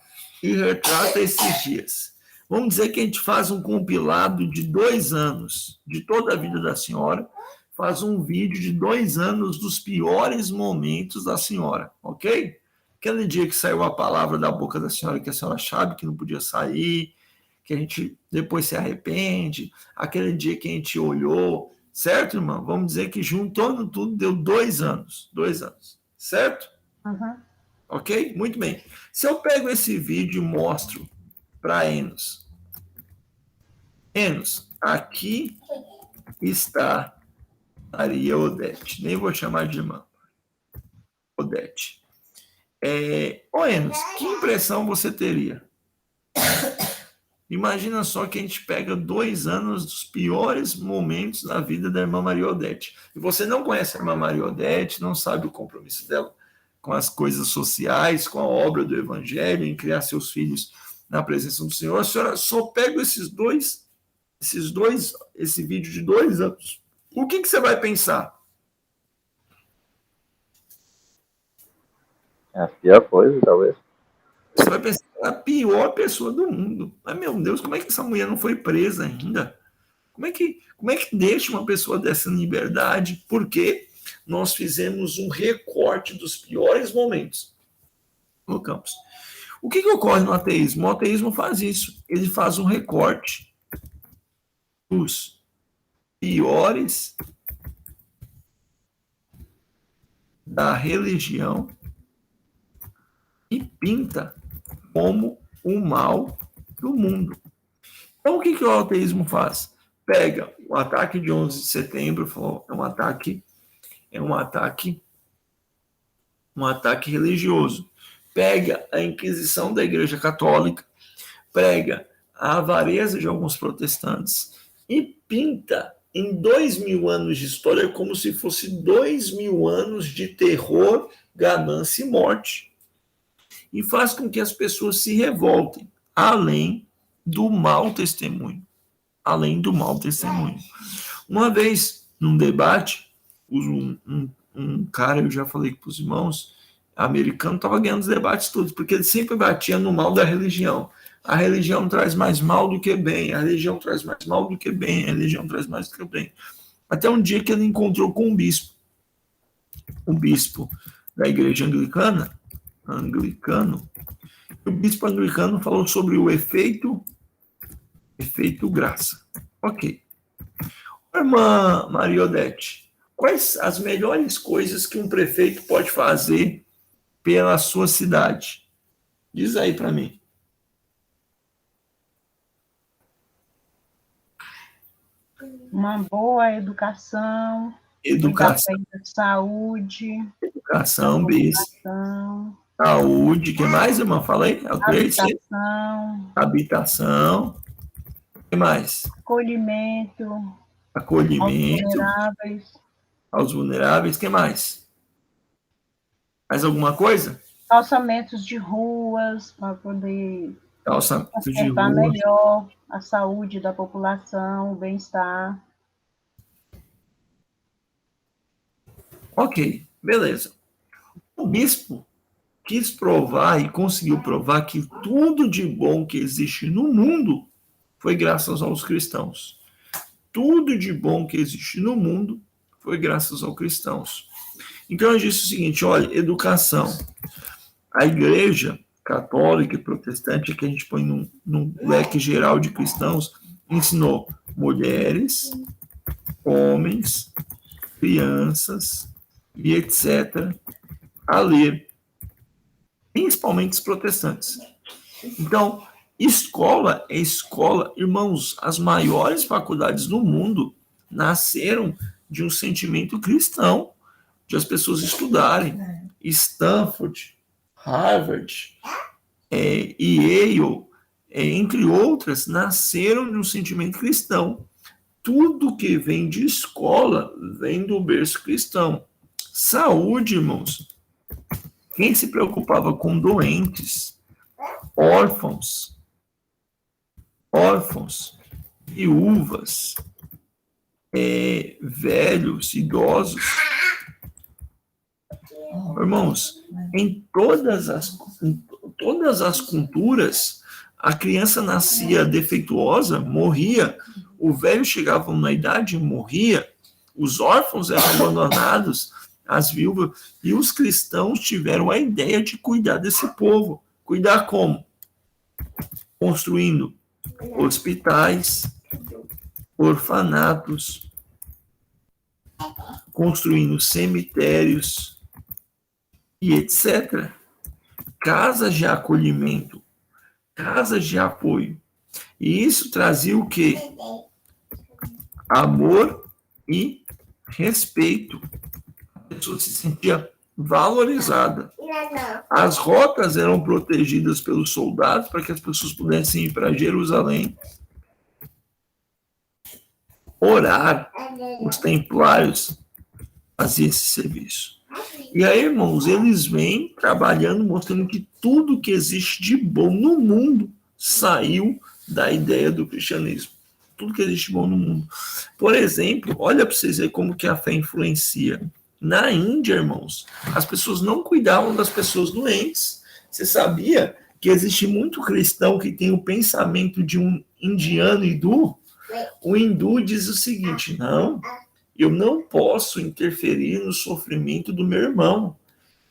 e retrata esses dias. Vamos dizer que a gente faz um compilado de 2 anos, de toda a vida da senhora, faz um vídeo de 2 anos dos piores momentos da senhora, ok? Aquele dia que saiu a palavra da boca da senhora que a senhora sabe que não podia sair, que a gente depois se arrepende, aquele dia que a gente olhou, certo, irmã? Vamos dizer que juntando tudo deu 2 anos, 2 anos, certo? Uhum. Ok? Muito bem. Se eu pego esse vídeo e mostro para Enos, aqui está Maria Odete, nem vou chamar de irmã, Odete. Enos, que impressão você teria? Imagina só que a gente pega 2 anos dos piores momentos da vida da irmã Maria Odete. E você não conhece a irmã Maria Odete, não sabe o compromisso dela com as coisas sociais, com a obra do Evangelho, em criar seus filhos na presença do Senhor. A senhora só pega esse vídeo de 2 anos. O que você vai pensar? É a pior coisa, talvez. Você vai pensar a pior pessoa do mundo. Mas, meu Deus, como é que essa mulher não foi presa ainda? Como é que deixa uma pessoa dessa em liberdade? Porque nós fizemos um recorte dos piores momentos. Colocamos. O que ocorre no ateísmo? O ateísmo faz isso. Ele faz um recorte dos piores da religião e pinta como o mal do mundo. Então, o que o ateísmo faz? Pega o ataque de 11 de setembro, falou, é um ataque religioso. Pega a Inquisição da Igreja Católica, pega a avareza de alguns protestantes e pinta em 2.000 anos de história como se fosse 2.000 anos de terror, ganância e morte. E faz com que as pessoas se revoltem, além do mau testemunho. Uma vez, num debate, um cara, eu já falei para os irmãos, americano estava ganhando os debates todos, porque ele sempre batia no mal da religião. A religião traz mais mal do que bem, a religião traz mais mal do que bem, a religião traz mais do que bem. Até um dia que ele encontrou com um bispo da igreja anglicano, o bispo anglicano falou sobre o efeito graça. Ok. Irmã Maria Odete, quais as melhores coisas que um prefeito pode fazer pela sua cidade? Diz aí para mim. Uma boa educação, Educação, cuidar da saúde, educação, bis. habitação, Saúde, que mais, irmã? Fala aí. Habitação. O que mais? acolhimento Acolhimento aos vulneráveis. O que mais? Mais alguma coisa? calçamentos de ruas, para poder Calçamento de consertar rua. melhor a saúde da população, o bem-estar. Ok, beleza. O bispo quis provar e conseguiu provar que tudo de bom que existe no mundo foi graças aos cristãos. Tudo de bom que existe no mundo foi graças aos cristãos. Então eu disse o seguinte, olha, educação. A igreja católica e protestante, que a gente põe num leque geral de cristãos, ensinou mulheres, homens, crianças e etc. a ler, principalmente os protestantes. Então, escola é escola. Irmãos, as maiores faculdades do mundo nasceram de um sentimento cristão, de as pessoas estudarem. Stanford, Harvard, e Yale, entre outras, nasceram de um sentimento cristão. Tudo que vem de escola vem do berço cristão. Saúde, irmãos. Quem se preocupava com doentes, órfãos, viúvas, velhos, idosos. Irmãos, em todas as culturas, a criança nascia defeituosa, morria, o velho chegava na idade, morria, os órfãos eram abandonados, as viúvas, e os cristãos tiveram a ideia de cuidar desse povo. Cuidar como? Construindo hospitais, orfanatos, construindo cemitérios e etc. Casas de acolhimento, casas de apoio. E isso trazia o quê? Amor e respeito. A pessoa se sentia valorizada. As rotas eram protegidas pelos soldados para que as pessoas pudessem ir para Jerusalém. Orar. Os templários faziam esse serviço. E aí, irmãos, eles vêm trabalhando, mostrando que tudo que existe de bom no mundo saiu da ideia do cristianismo. Tudo que existe de bom no mundo. Por exemplo, olha para vocês verem como que a fé influencia. Na Índia, irmãos, as pessoas não cuidavam das pessoas doentes. Você sabia que existe muito cristão que tem o pensamento de um indiano hindu? O hindu diz o seguinte, não, eu não posso interferir no sofrimento do meu irmão.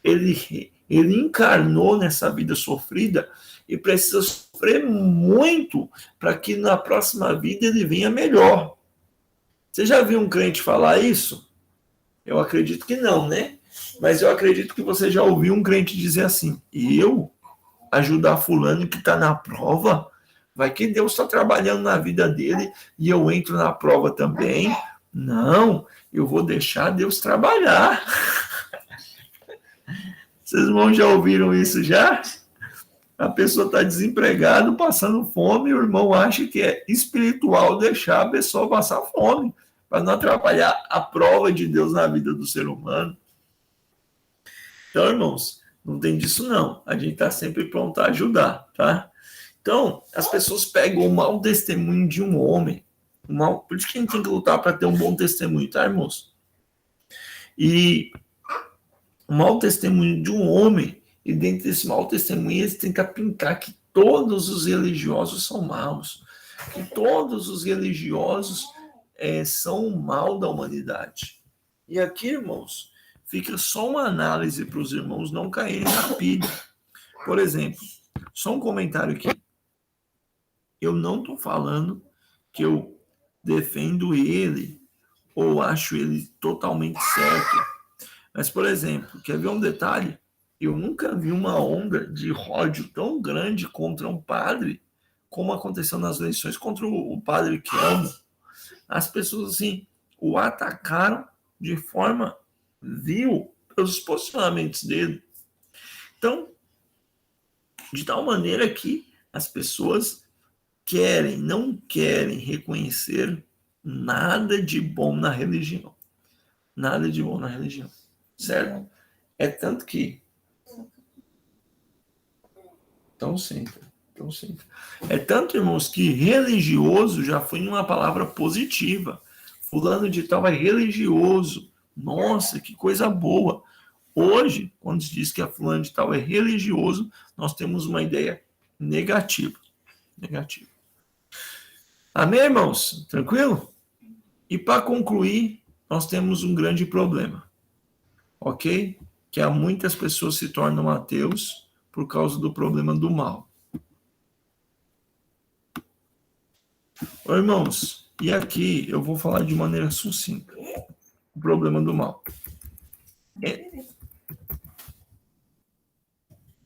Ele encarnou nessa vida sofrida e precisa sofrer muito para que na próxima vida ele venha melhor. Você já viu um crente falar isso? Eu acredito que não, né? Mas eu acredito que você já ouviu um crente dizer assim, eu ajudar fulano que está na prova? Vai que Deus está trabalhando na vida dele e eu entro na prova também? Não, eu vou deixar Deus trabalhar. Vocês já ouviram isso já? A pessoa está desempregada, passando fome, e o irmão acha que é espiritual deixar a pessoa passar fome, para não atrapalhar a prova de Deus na vida do ser humano. Então, irmãos, não tem disso não. A gente está sempre pronto a ajudar, tá? Então, as pessoas pegam o mau testemunho de um homem. Por isso que a gente tem que lutar para ter um bom testemunho, tá, irmãos? E um mau testemunho de um homem, e dentro desse mau testemunho eles tentam pintar que todos os religiosos são maus, que todos os religiosos são o mal da humanidade. E aqui, irmãos, fica só uma análise para os irmãos não caírem na pilha. Por exemplo, só um comentário aqui. Eu não estou falando que eu defendo ele ou acho ele totalmente certo. Mas, por exemplo, quer ver um detalhe? Eu nunca vi uma onda de ódio tão grande contra um padre como aconteceu nas eleições contra o padre Kelmo. As pessoas, assim, o atacaram de forma vil pelos posicionamentos dele. Então, de tal maneira que as pessoas não querem reconhecer nada de bom na religião. Nada de bom na religião. Certo? É tanto que... Então, senta. É tanto, irmãos, que religioso já foi uma palavra positiva. Fulano de tal é religioso. Nossa, que coisa boa. Hoje, quando se diz que a fulano de tal é religioso, nós temos uma ideia negativa. Amém, irmãos? Tranquilo? E para concluir, nós temos um grande problema. Ok? Que há muitas pessoas se tornam ateus por causa do problema do mal. Irmãos, e aqui eu vou falar de maneira sucinta. O problema do mal.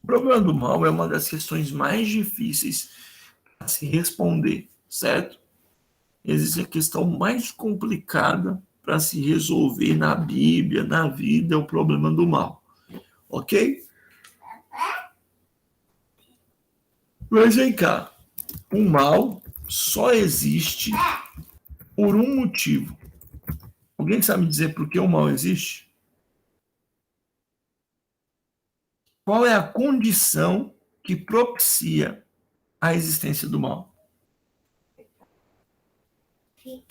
O problema do mal é uma das questões mais difíceis a se responder, certo? Existe a questão mais complicada para se resolver na Bíblia, na vida, é o problema do mal. Ok? Mas vem cá. O mal só existe por um motivo. Alguém sabe dizer por que o mal existe? Qual é a condição que propicia a existência do mal?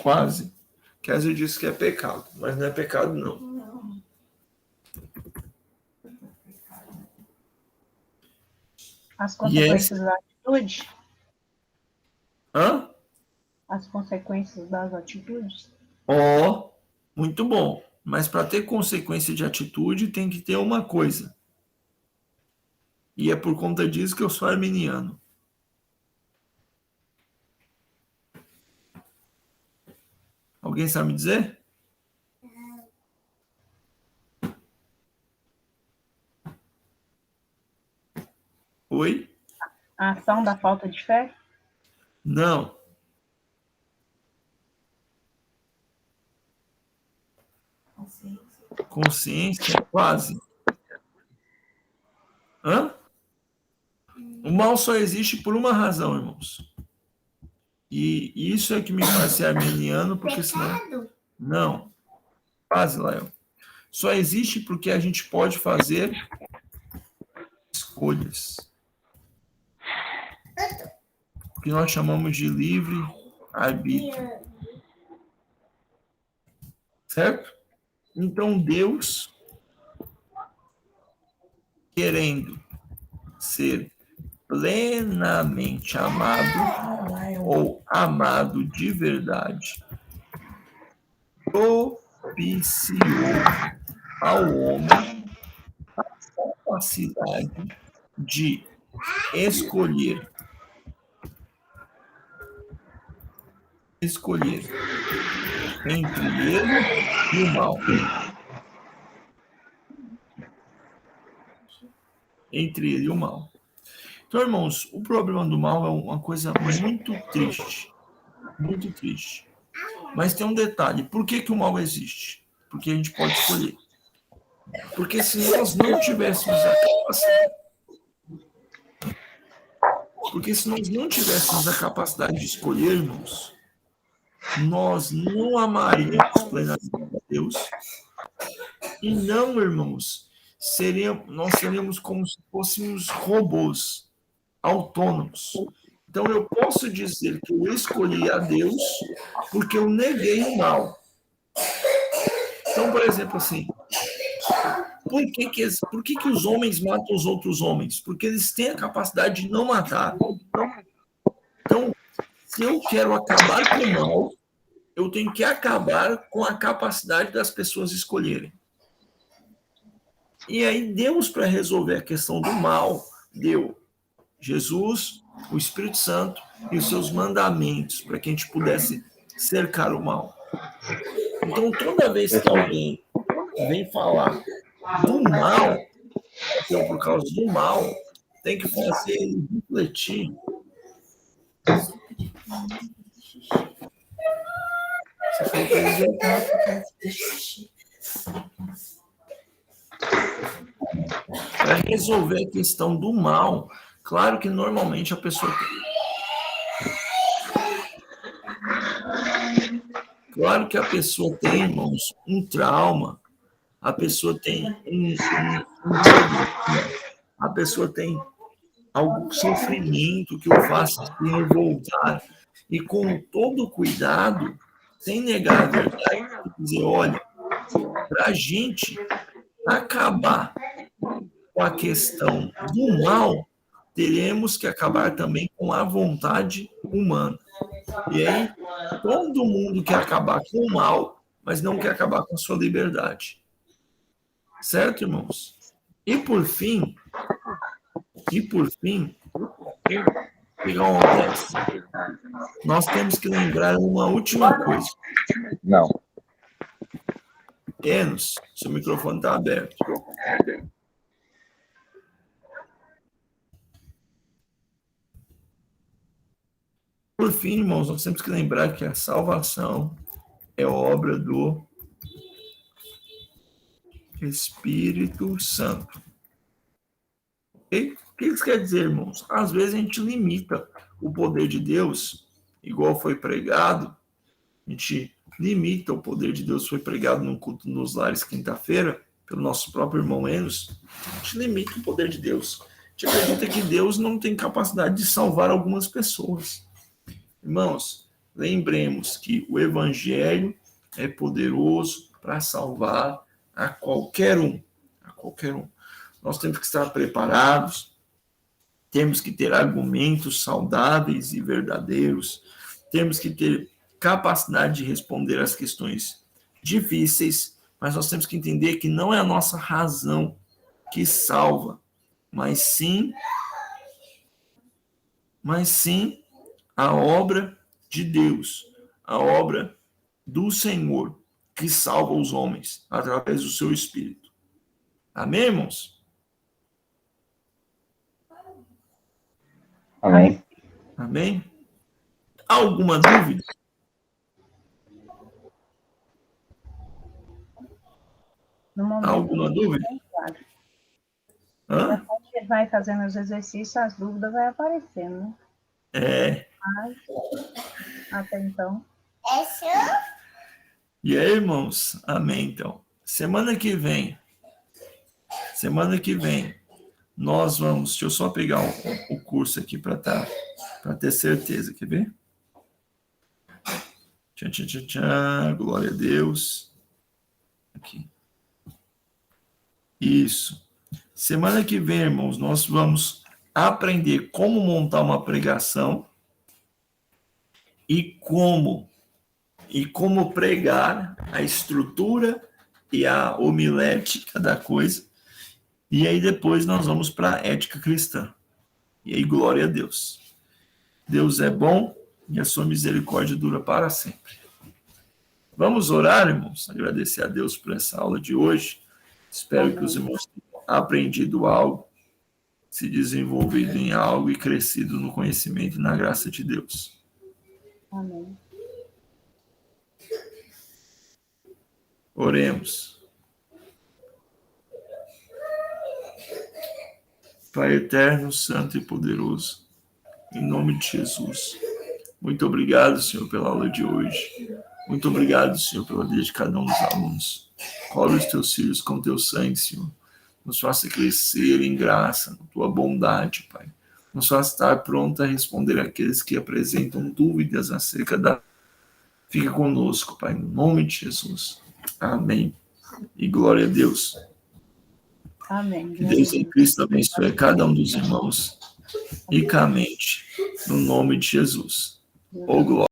Quase. Kézia disse que é pecado, mas não é pecado, não. Não. As consequências da atitude? Hã? As consequências das atitudes? Muito bom. Mas para ter consequência de atitude, tem que ter uma coisa. E é por conta disso que eu sou arminiano. Alguém sabe me dizer? Oi? A ação da falta de fé? Não. Consciência, quase. Hã? O mal só existe por uma razão, irmãos. E isso é que me faz ser arminiano, porque senão... Não. Quase, Lael. Só existe porque a gente pode fazer escolhas. O que nós chamamos de livre arbítrio. Certo? Então, Deus, querendo ser plenamente amado ou amado de verdade, propiciou ao homem a capacidade de escolher entre ele e o mal. Entre ele e o mal. Então, irmãos, o problema do mal é uma coisa muito triste. Muito triste. Mas tem um detalhe. Por que o mal existe? Porque a gente pode escolher. Porque se nós não tivéssemos a capacidade... Porque se nós não tivéssemos a capacidade de escolher, irmãos, nós não amaríamos plenamente a Deus. E não, irmãos, nós seríamos como se fôssemos robôs autônomos. Então eu posso dizer que eu escolhi a Deus porque eu neguei o mal. Então, por exemplo, assim, Por que os homens matam os outros homens? Porque eles têm a capacidade de não matar. Então, se eu quero acabar com o mal, eu tenho que acabar com a capacidade das pessoas escolherem. E aí Deus, para resolver a questão do mal, deu Jesus, o Espírito Santo e os seus mandamentos para que a gente pudesse cercar o mal. Então, toda vez que alguém vem falar do mal, então, por causa do mal, tem que fazer ele refletir. Para resolver a questão do mal, claro que normalmente a pessoa tem, irmãos, um trauma, a pessoa tem a pessoa tem algum sofrimento que o faça se revoltar, e com todo cuidado, sem negar a verdade, dizer, olha, para a gente acabar com a questão do mal, teremos que acabar também com a vontade humana. E aí, todo mundo quer acabar com o mal, mas não quer acabar com a sua liberdade. Certo, irmãos? E por fim, o que acontece? Nós temos que lembrar uma última coisa. Não. Enos, seu microfone está aberto. Por fim, irmãos, nós temos que lembrar que a salvação é obra do Espírito Santo. E o que isso quer dizer, irmãos? Às vezes a gente limita o poder de Deus, igual foi pregado, a gente limita o poder de Deus, foi pregado no culto nos lares quinta-feira, pelo nosso próprio irmão Enos, a gente limita o poder de Deus. A gente acredita que Deus não tem capacidade de salvar algumas pessoas. Irmãos, lembremos que o Evangelho é poderoso para salvar a qualquer um. A qualquer um. Nós temos que estar preparados, temos que ter argumentos saudáveis e verdadeiros, temos que ter capacidade de responder às questões difíceis, mas nós temos que entender que não é a nossa razão que salva, mas sim a obra de Deus, a obra do Senhor, que salva os homens através do seu Espírito. Amém, irmãos? Amém. Amém? Há alguma dúvida? No momento, Há alguma dúvida? claro. Hã? Quando a gente vai fazendo os exercícios, as dúvidas vão aparecendo, né? Mas, até então. E aí, irmãos? Amém, então. Semana que vem, nós vamos... Deixa eu só pegar o curso aqui para ter certeza. Quer ver? Tchan, tchan, tchan, tchan. Glória a Deus. Aqui. Isso. Semana que vem, irmãos, nós vamos aprender como montar uma pregação e como pregar, a estrutura e a homilética da coisa. E aí depois nós vamos para a ética cristã. E aí, glória a Deus. Deus é bom e a sua misericórdia dura para sempre. Vamos orar, irmãos, agradecer a Deus por essa aula de hoje. Espero que os irmãos tenham aprendido algo, se desenvolvido em algo e crescido no conhecimento e na graça de Deus. Amém. Oremos. Pai eterno, santo e poderoso, em nome de Jesus, muito obrigado, Senhor, pela aula de hoje. Muito obrigado, Senhor, pela vida de cada um dos alunos. Cobre os teus filhos com teu sangue, Senhor. Nos faça crescer em graça, na tua bondade, Pai. Nos faça estar pronto a responder àqueles que apresentam dúvidas acerca da... Fica conosco, Pai, no nome de Jesus. Amém. E glória a Deus. Amém. Que Deus em Cristo abençoe cada um dos irmãos ricamente, no nome de Jesus. Ô glória.